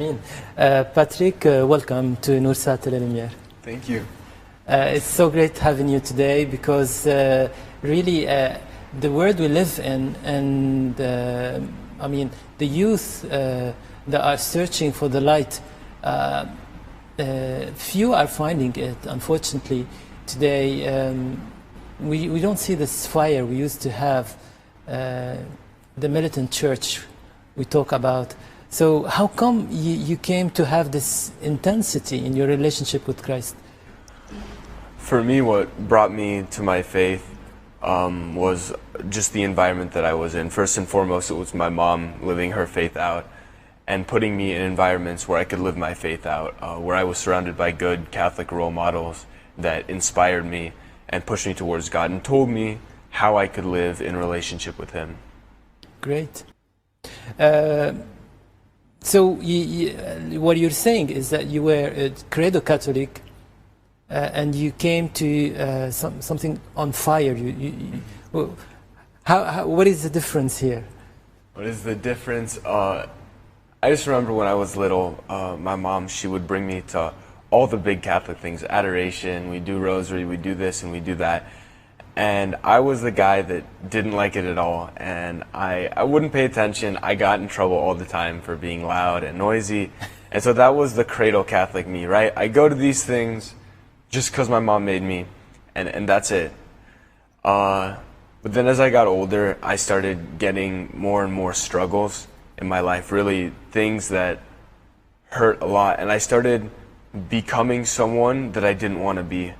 Amin. Patrick, welcome to Nursat Telemuiere. Thank you. It's so great having you today because really the world we live in and I mean the youth that are searching for the light, few are finding it, unfortunately. Today we don't see this fire we used to have, the militant church we talk about. So how come you came to have this intensity in your relationship with Christ? For me, what brought me to my faith was just the environment that I was in. First and foremost, it was my mom living her faith out and putting me in environments where I could live my faith out, where I was surrounded by good Catholic role models that inspired me and pushed me towards God and told me how I could live in relationship with Him. Great. So what you're saying is that you were a credo Catholic and you came to something on fire. What is the difference here? What is the difference? I just remember when I was little, my mom, she would bring me to all the big Catholic things, adoration, we do rosary, we do this and we do that. And I was the guy that didn't like it at all. And I wouldn't pay attention. I got in trouble all the time for being loud and noisy. And so that was the cradle Catholic me, right? I go to these things just because my mom made me, and that's it. But then as I got older, I started getting more and more struggles in my life, really things that hurt a lot. And I started becoming someone that I didn't want to be.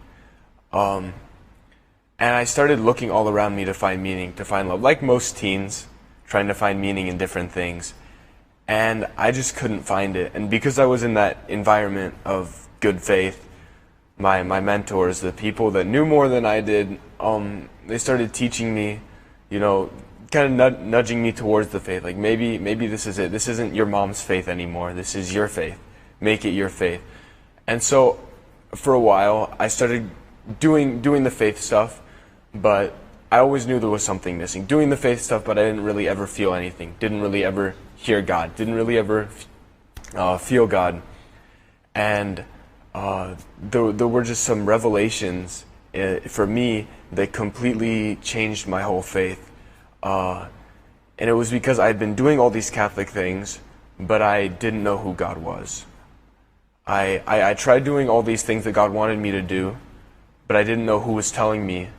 And I started looking all around me to find meaning, to find love, like most teens, trying to find meaning in different things. And I just couldn't find it. And because I was in that environment of good faith, my mentors, the people that knew more than I did, they started teaching me, you know, kind of nudging me towards the faith. Like maybe this is it. This isn't your mom's faith anymore. This is your faith. Make it your faith. And so for a while, I started doing the faith stuff. But I always knew there was something missing. Doing the faith stuff, but I didn't really ever feel anything. Didn't really ever hear God. Didn't really ever feel God. And there were just some revelations for me that completely changed my whole faith. And it was because I had been doing all these Catholic things, but I didn't know who God was. I tried doing all these things that God wanted me to do, but I didn't know who was telling me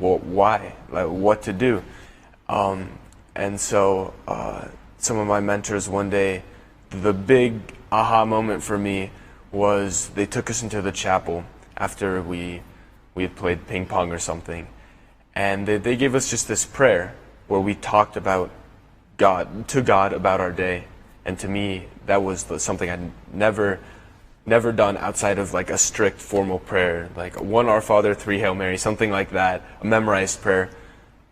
why, like what to do. And so some of my mentors one day, the big aha moment for me was they took us into the chapel after we had played ping pong or something. And they gave us just this prayer where we talked about to God about our day. And to me, that was something I'd never done outside of like a strict formal prayer, like one Our Father, 3 Hail Mary, something like that, a memorized prayer.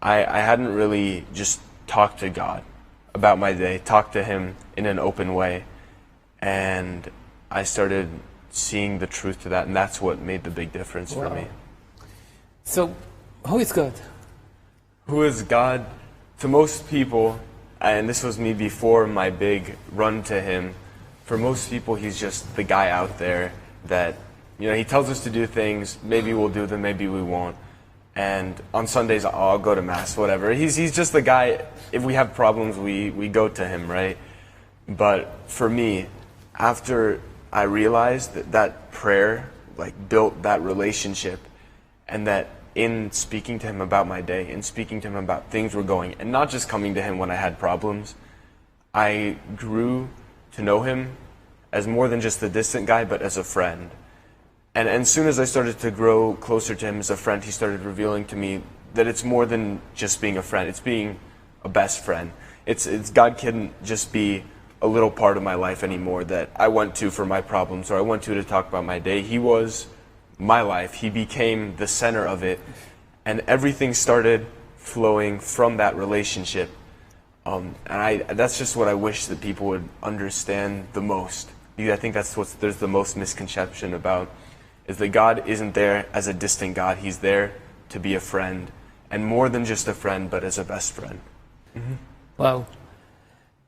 I hadn't really just talked to God about my day, talked to Him in an open way. And I started seeing the truth to that, and that's what made the big difference for me. So, who is God? Who is God? To most people, and this was me before my big run to Him, for most people, He's just the guy out there that, you know, He tells us to do things, maybe we'll do them, maybe we won't. And on Sundays, I'll go to Mass, whatever. He's just the guy, if we have problems, we go to Him, right? But for me, after I realized that prayer, like, built that relationship, and that in speaking to Him about my day, in speaking to Him about things were going, and not just coming to Him when I had problems, I grew to know Him as more than just a distant guy, but as a friend. And as soon as I started to grow closer to Him as a friend, He started revealing to me that it's more than just being a friend. It's being a best friend. It's God couldn't just be a little part of my life anymore that I went to for my problems or I went to talk about my day. He was my life. He became the center of it. And everything started flowing from that relationship. That's just what I wish that people would understand the most. I think that's what there's the most misconception about, is that God isn't there as a distant God. He's there to be a friend, and more than just a friend, but as a best friend. Mm-hmm. Wow.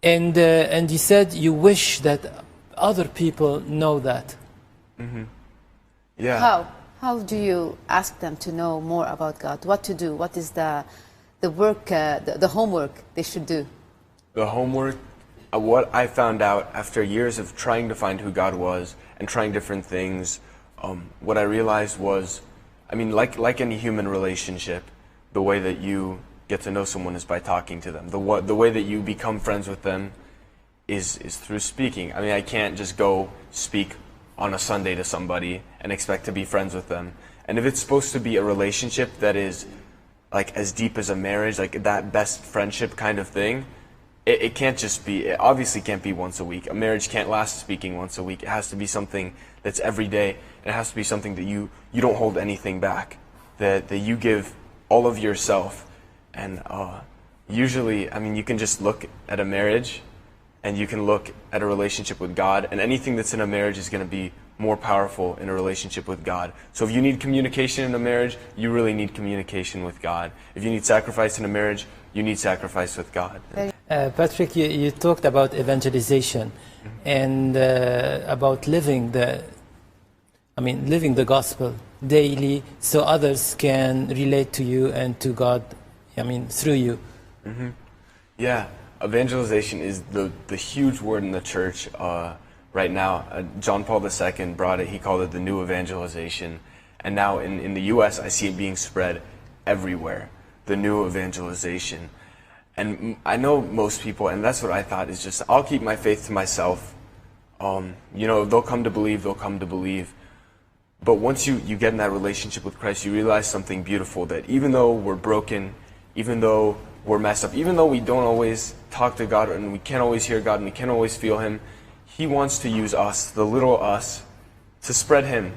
And you said you wish that other people know that. Yeah. How do you ask them to know more about God? What to do? What is the work, the homework they should do? The homework, what I found out after years of trying to find who God was and trying different things, what I realized was, I mean, like any human relationship, the way that you get to know someone is by talking to them. The way that you become friends with them is through speaking. I mean, I can't just go speak on a Sunday to somebody and expect to be friends with them. And if it's supposed to be a relationship that is like as deep as a marriage, like that best friendship kind of thing, it can't just be, it obviously can't be once a week. A marriage can't last speaking once a week. It has to be something that's every day. It has to be something that you don't hold anything back, that you give all of yourself. And usually, I mean, you can just look at a marriage and you can look at a relationship with God, and anything that's in a marriage is going to be more powerful in a relationship with God. So if you need communication in a marriage, you really need communication with God. If you need sacrifice in a marriage, you need sacrifice with God. Patrick, you talked about evangelization and about living the gospel daily so others can relate to you and to God, through you. Yeah, evangelization is the huge word in the church right now. John Paul II brought it, he called it the new evangelization. And now in the U.S., I see it being spread everywhere, the new evangelization. And I know most people, and that's what I thought, is just, I'll keep my faith to myself. They'll come to believe, they'll come to believe. But once you get in that relationship with Christ, you realize something beautiful, that even though we're broken, even though we're messed up, even though we don't always talk to God and we can't always hear God and we can't always feel Him, He wants to use us, the little us, to spread Him.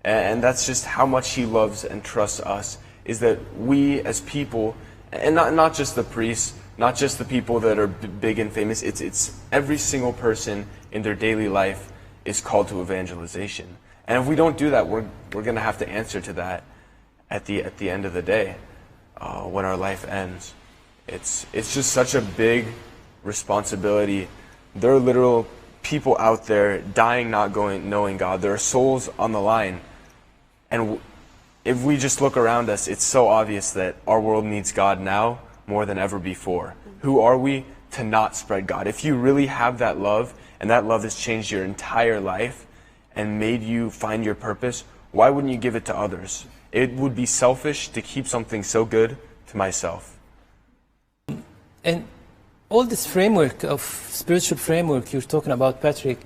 And that's just how much He loves and trusts us, is that we as people, and not just the priests, not just the people that are big and famous, it's every single person in their daily life is called to evangelization. And if we don't do that, we're going to have to answer to that at the end of the day, when our life ends. It's just such a big responsibility. There are literal people out there dying not knowing God. There are souls on the line. And if we just look around us, it's so obvious that our world needs God now more than ever before. Who are we to not spread God? If you really have that love, and that love has changed your entire life and made you find your purpose, why wouldn't you give it to others? It would be selfish to keep something so good to myself. And all this framework of spiritual framework you're talking about, Patrick,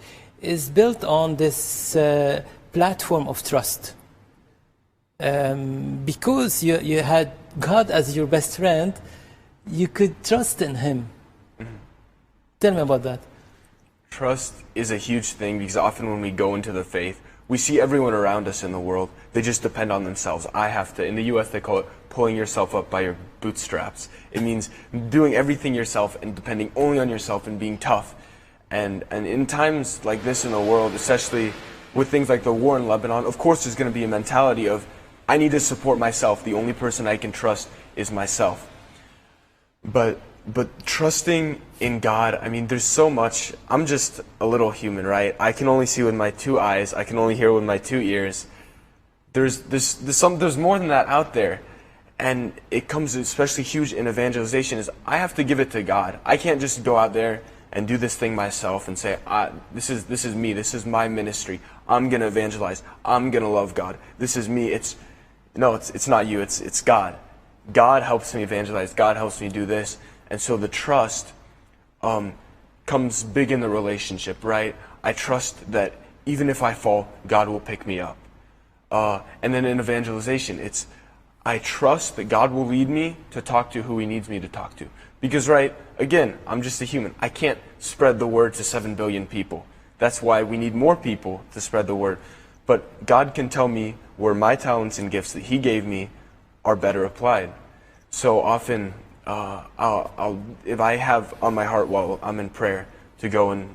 is built on this platform of trust. Because you had God as your best friend, you could trust in Him. Tell me about that. Trust is a huge thing, because often when we go into the faith, we see everyone around us in the world, they just depend on themselves. In the U.S. they call it pulling yourself up by your bootstraps. It means doing everything yourself and depending only on yourself and being tough. And in times like this in the world, especially with things like the war in Lebanon, of course there's going to be a mentality of, I need to support myself. The only person I can trust is myself. But trusting in God, I mean, there's so much. I'm just a little human, right? I can only see with my 2 eyes. I can only hear with my 2 ears. There's more than that out there. And it comes especially huge in evangelization, is I have to give it to God. I can't just go out there and do this thing myself and say, this is me. This is my ministry. I'm going to evangelize. I'm going to love God. This is me. It's not you. It's God. God helps me evangelize. God helps me do this. And so the trust comes big in the relationship, right? I trust that even if I fall, God will pick me up. And then in evangelization, I trust that God will lead me to talk to who He needs me to talk to. Because, right, again, I'm just a human. I can't spread the word to 7 billion people. That's why we need more people to spread the word. But God can tell me where my talents and gifts that He gave me are better applied. So often, if I have on my heart while I'm in prayer to go and,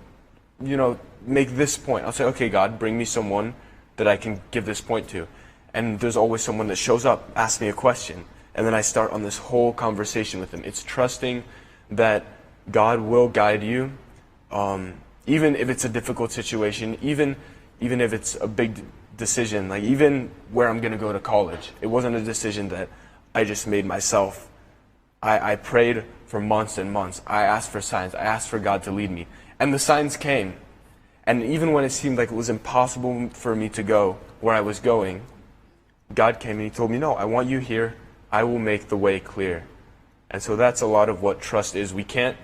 make this point, I'll say, okay, God, bring me someone that I can give this point to. And there's always someone that shows up, asks me a question, and then I start on this whole conversation with them. It's trusting that God will guide you, even if it's a difficult situation, even if it's a big decision, like even where I'm going to go to college. It wasn't a decision that I just made myself. I prayed for months and months. I asked for signs. I asked for God to lead me. And the signs came. And even when it seemed like it was impossible for me to go where I was going, God came and He told me, no, I want you here. I will make the way clear. And so that's a lot of what trust is. We can't,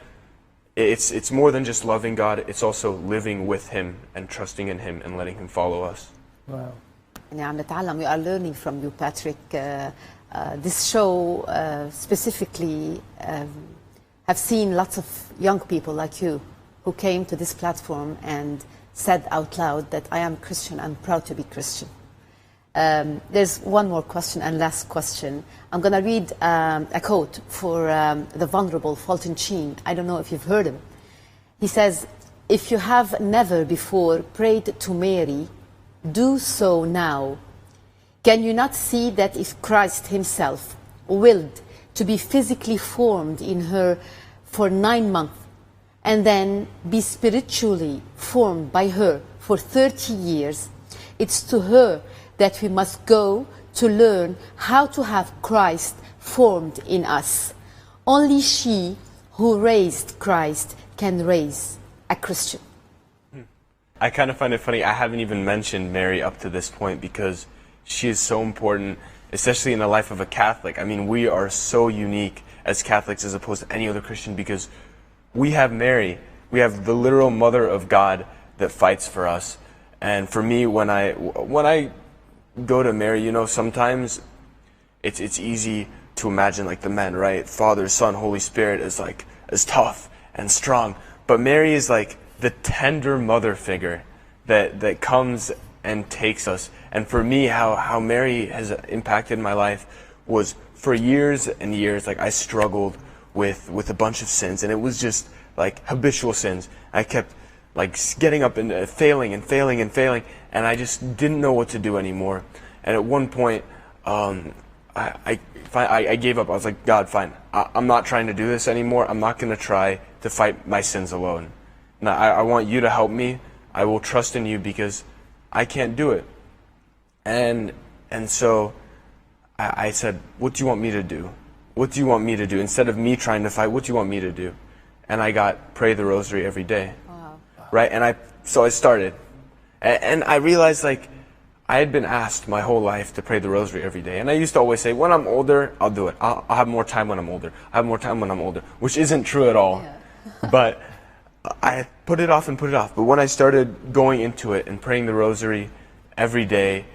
it's more than just loving God. It's also living with Him and trusting in Him and letting Him follow us. Wow. عم نتعلم. We are learning from you, Patrick. This show specifically have seen lots of young people like you who came to this platform and said out loud that I am Christian, I'm proud to be Christian. There's one more question and last question. I'm going to read a quote for the vulnerable Fulton Sheen. I don't know if you've heard him. He says, if you have never before prayed to Mary, do so now. Can you not see that if Christ Himself willed to be physically formed in her for 9 months and then be spiritually formed by her for 30 years, it's to her that we must go to learn how to have Christ formed in us. Only she who raised Christ can raise a Christian. I kind of find it funny, I haven't even mentioned Mary up to this point because she is so important, especially in the life of a Catholic. I mean, we are so unique as Catholics as opposed to any other Christian because we have Mary. We have the literal Mother of God that fights for us. And for me, when I go to Mary, you know, sometimes it's easy to imagine like the men, right? Father, Son, Holy Spirit is like as tough and strong. But Mary is like the tender mother figure that comes and takes us. And for me, how Mary has impacted my life was for years and years, like I struggled with a bunch of sins, and it was just like habitual sins. I kept like getting up and failing, and I just didn't know what to do anymore. And at one point, I gave up. I was like, God, fine. I'm not trying to do this anymore. I'm not going to try to fight my sins alone. Now, I want you to help me. I will trust in you because I can't do it. And so I said, what do you want me to do? What do you want me to do? Instead of me trying to fight, what do you want me to do? And I got pray the rosary every day. Wow. Right? And so I started. And I realized like I had been asked my whole life to pray the rosary every day. And I used to always say, when I'm older, I'll do it. I'll have more time when I'm older. I have more time when I'm older, which isn't true at all. Yeah. But I put it off and put it off. But when I started going into it and praying the rosary every day,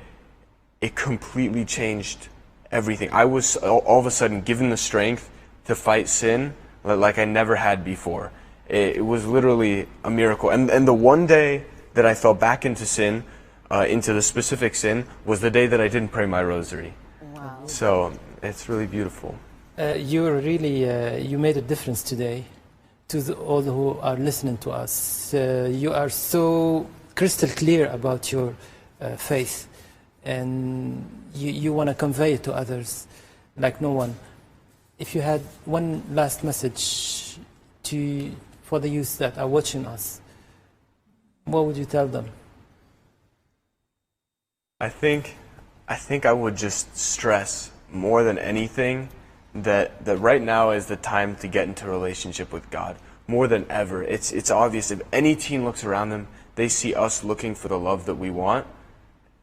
it completely changed everything. I was all of a sudden given the strength to fight sin like I never had before. It was literally a miracle. And the one day that I fell back into sin, into the specific sin, was the day that I didn't pray my rosary. Wow. So it's really beautiful. You made a difference today to all who are listening to us. You are so crystal clear about your faith, and you want to convey it to others like no one. If you had one last message for the youth that are watching us, what would you tell them? I think I would just stress more than anything that right now is the time to get into a relationship with God more than ever. It's obvious if any teen looks around them, they see us looking for the love that we want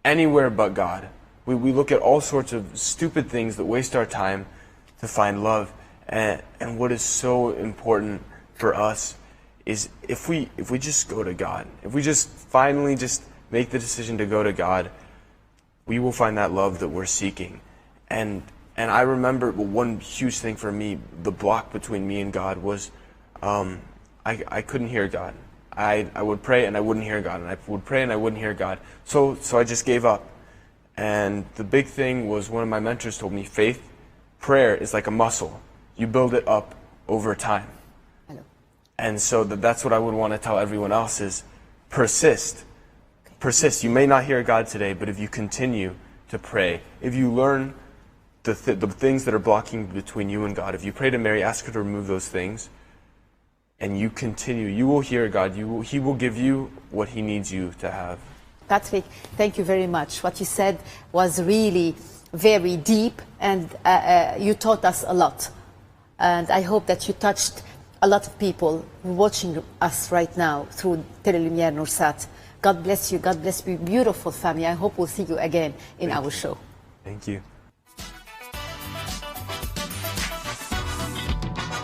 anywhere but God. We look at all sorts of stupid things that waste our time to find love. And what is so important for us is if we just go to God, if we just finally just make the decision to go to God, we will find that love that we're seeking. And I remember one huge thing for me, the block between me and God was I couldn't hear God. I would pray and I wouldn't hear God, and I would pray and I wouldn't hear God. So I just gave up. And the big thing was one of my mentors told me, prayer is like a muscle. You build it up over time. Hello. And so that's what I would want to tell everyone else is persist. Okay. Persist. You may not hear God today, but if you continue to pray, if you learn the things that are blocking between you and God, if you pray to Mary, ask her to remove those things, and you continue, you will hear God. He will give you what He needs you to have. Patrick, thank you very much. What you said was really very deep, and you taught us a lot. And I hope that you touched a lot of people watching us right now through Teleluiere Nursat. God bless you. God bless you. Beautiful family. I hope we'll see you again in our show. Thank you.